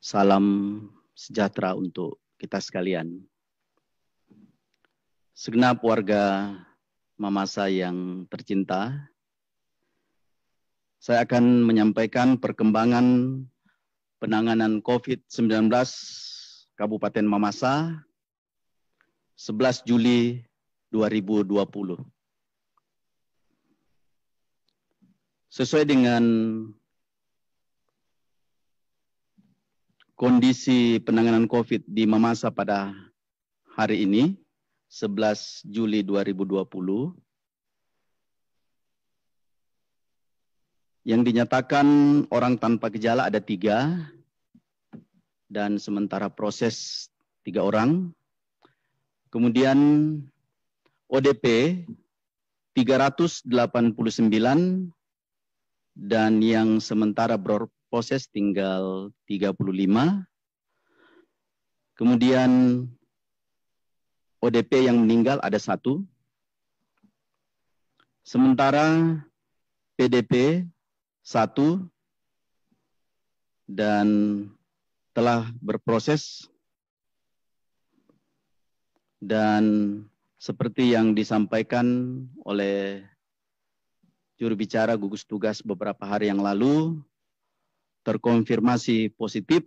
Salam sejahtera untuk kita sekalian. Segenap warga Mamasa yang tercinta, saya akan menyampaikan perkembangan penanganan COVID-19 Kabupaten Mamasa 11 Juli 2020. Sesuai dengan kondisi penanganan COVID di Mamasa pada hari ini, 11 Juli 2020, yang dinyatakan orang tanpa gejala ada 3, dan sementara proses 3 orang. Kemudian ODP 389, dan yang sementara berproses tinggal 35. Kemudian ODP yang meninggal ada 1. Sementara PDP 1 dan telah berproses, dan seperti yang disampaikan oleh juru bicara gugus tugas beberapa hari yang lalu, terkonfirmasi positif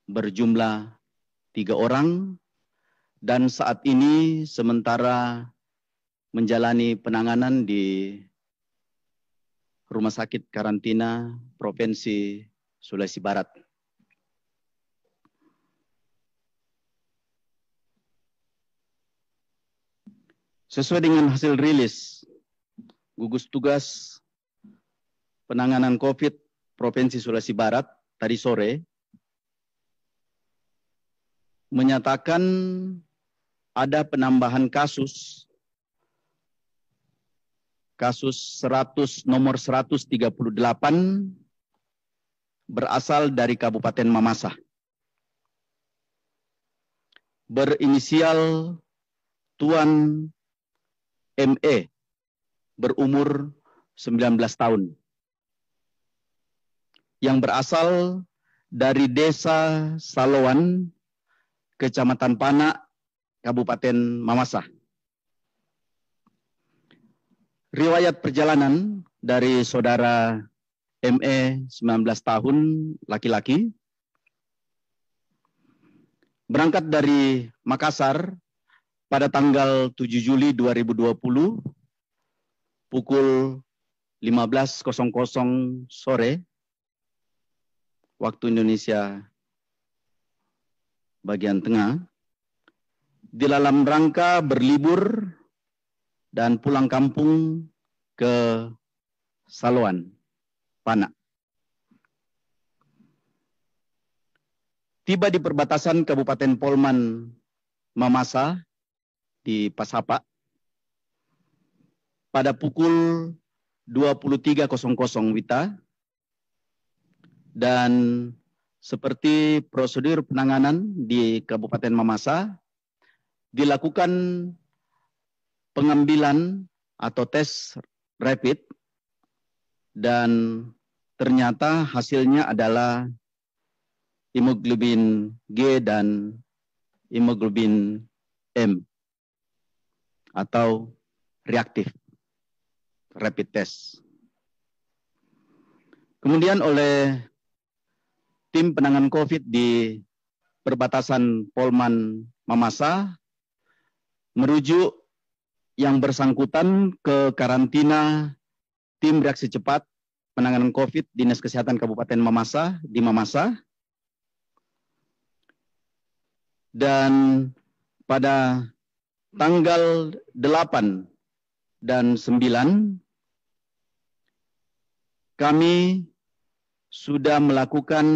berjumlah 3 orang, dan saat ini sementara menjalani penanganan di Rumah Sakit Karantina Provinsi Sulawesi Barat. Sesuai dengan hasil rilis gugus tugas penanganan COVID Provinsi Sulawesi Barat tadi sore, menyatakan ada penambahan kasus nomor 138 berasal dari Kabupaten Mamasa, berinisial Tuan ME, berumur 19 tahun, yang berasal dari Desa Salowan, Kecamatan Panak, Kabupaten Mamasa. Riwayat perjalanan dari saudara ME 19 tahun, laki-laki, berangkat dari Makassar pada tanggal 7 Juli 2020 pukul 15.00 sore waktu Indonesia bagian tengah, di dalam rangka berlibur dan pulang kampung ke Salowan, Panak. Tiba di perbatasan Kabupaten Polman Mamasa di Pasapa pada pukul 23.00 WITA, dan seperti prosedur penanganan di Kabupaten Mamasa, dilakukan pengambilan atau tes rapid, dan ternyata hasilnya adalah hemoglobin G dan hemoglobin M atau reaktif rapid test. Kemudian oleh tim penanganan COVID di perbatasan Polman Mamasa merujuk yang bersangkutan ke karantina tim reaksi cepat penanganan COVID Dinas Kesehatan Kabupaten Mamasa di Mamasa, dan pada tanggal 8 dan 9 kami sudah melakukan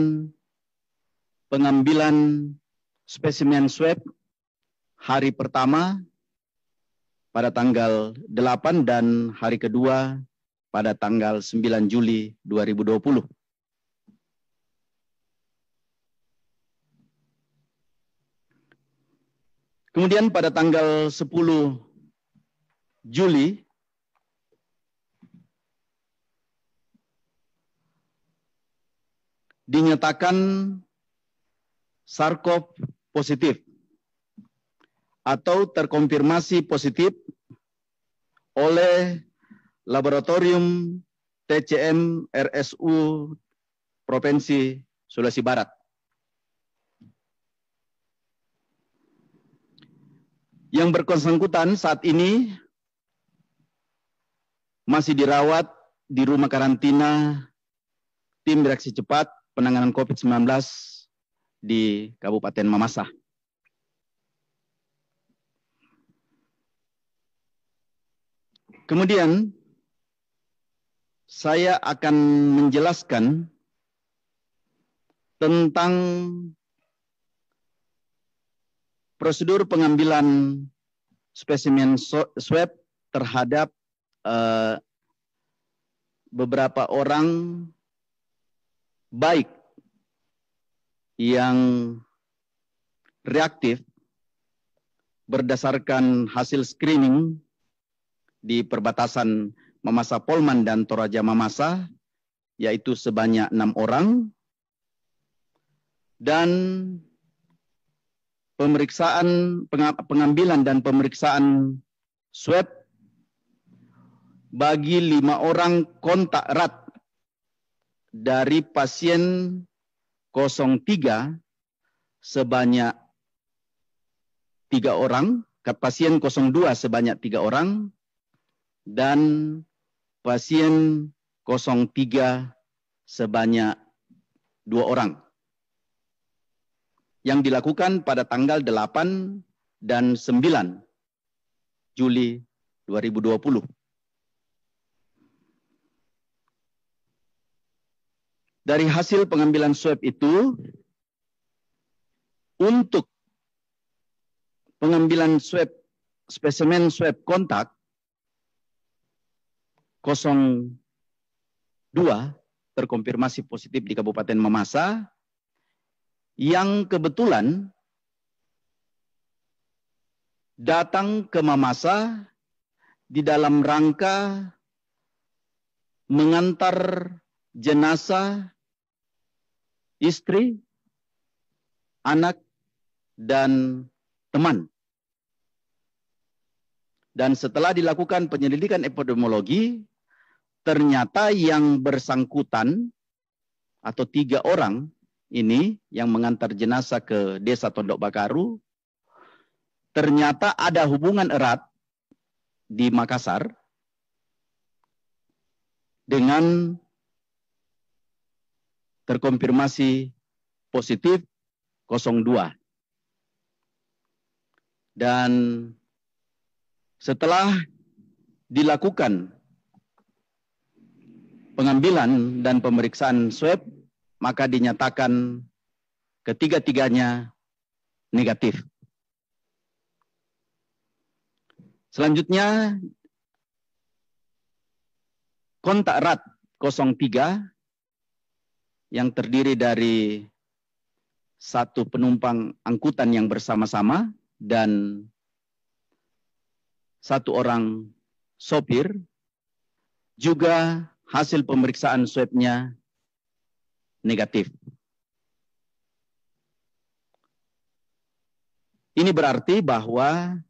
pengambilan spesimen swab hari pertama pada tanggal 8 dan hari kedua pada tanggal 9 Juli 2020. Kemudian pada tanggal 10 Juli dinyatakan SARS-CoV positif atau terkonfirmasi positif oleh Laboratorium TCM RSU Provinsi Sulawesi Barat. Yang bersangkutan saat ini masih dirawat di rumah karantina tim reaksi cepat penanganan COVID-19 di Kabupaten Mamasa. Kemudian saya akan menjelaskan tentang prosedur pengambilan spesimen swab terhadap beberapa orang baik yang reaktif berdasarkan hasil screening di perbatasan Mamasa Polman dan Toraja Mamasa, yaitu sebanyak 6 orang, dan pengambilan dan pemeriksaan swab bagi 5 orang kontak erat dari pasien 03 sebanyak 3 orang, pasien 02 sebanyak 3 orang, dan pasien 03 sebanyak 2 orang. Yang dilakukan pada tanggal 8 dan 9 Juli 2020. Dari hasil pengambilan swab itu, untuk pengambilan swab spesimen swab kontak 02 terkonfirmasi positif di Kabupaten Mamasa, yang kebetulan datang ke Mamasa di dalam rangka mengantar jenazah istri, anak, dan teman. Dan setelah dilakukan penyelidikan epidemiologi, ternyata yang bersangkutan atau 3 orang ini yang mengantar jenazah ke Desa Tondok Bakaru, ternyata ada hubungan erat di Makassar dengan terkonfirmasi positif 02. Dan setelah dilakukan pengambilan dan pemeriksaan swab, maka dinyatakan ketiga-tiganya negatif. Selanjutnya, kontak erat 03 yang terdiri dari 1 penumpang angkutan yang bersama-sama dan 1 orang sopir, juga hasil pemeriksaan swabnya negatif. Ini berarti bahwa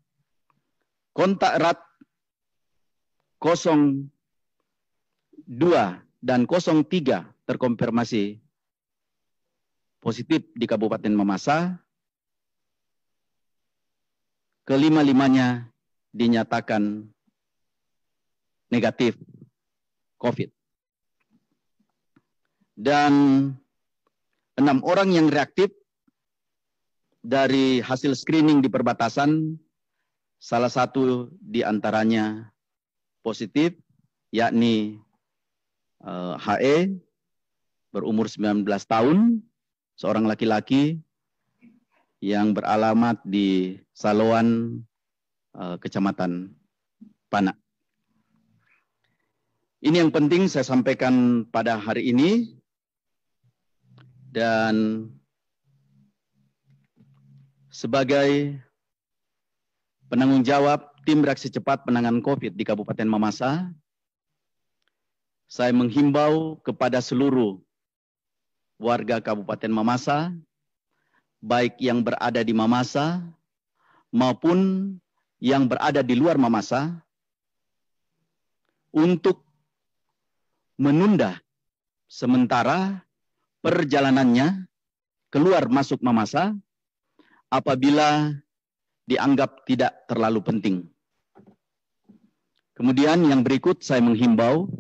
kontak erat 02 dan 03 terkonfirmasi positif di Kabupaten Mamasa, kelima-limanya dinyatakan negatif COVID. Dan 6 orang yang reaktif dari hasil screening di perbatasan, salah satu di antaranya positif, yakni HE, berumur 19 tahun, seorang laki-laki yang beralamat di Saloan, Kecamatan Panak. Ini yang penting saya sampaikan pada hari ini, dan sebagai penanggung jawab tim reaksi cepat penanganan COVID di Kabupaten Mamasa, saya menghimbau kepada seluruh warga Kabupaten Mamasa baik yang berada di Mamasa maupun yang berada di luar Mamasa, untuk menunda sementara perjalanannya keluar masuk Mamasa apabila dianggap tidak terlalu penting. Kemudian yang berikut saya menghimbau,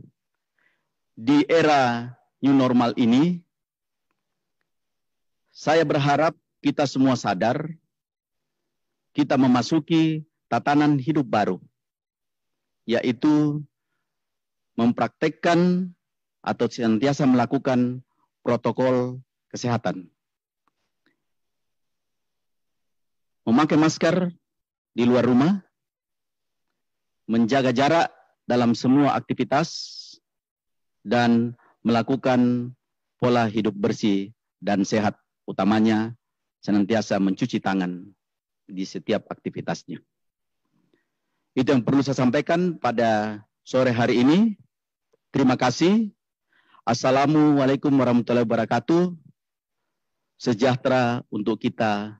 di era new normal ini, saya berharap kita semua sadar, kita memasuki tatanan hidup baru, yaitu mempraktekkan atau senantiasa melakukan protokol kesehatan. Memakai masker di luar rumah, menjaga jarak dalam semua aktivitas, dan melakukan pola hidup bersih dan sehat, utamanya senantiasa mencuci tangan di setiap aktivitasnya. Itu yang perlu saya sampaikan pada sore hari ini. Terima kasih. Assalamualaikum warahmatullahi wabarakatuh. Sejahtera untuk kita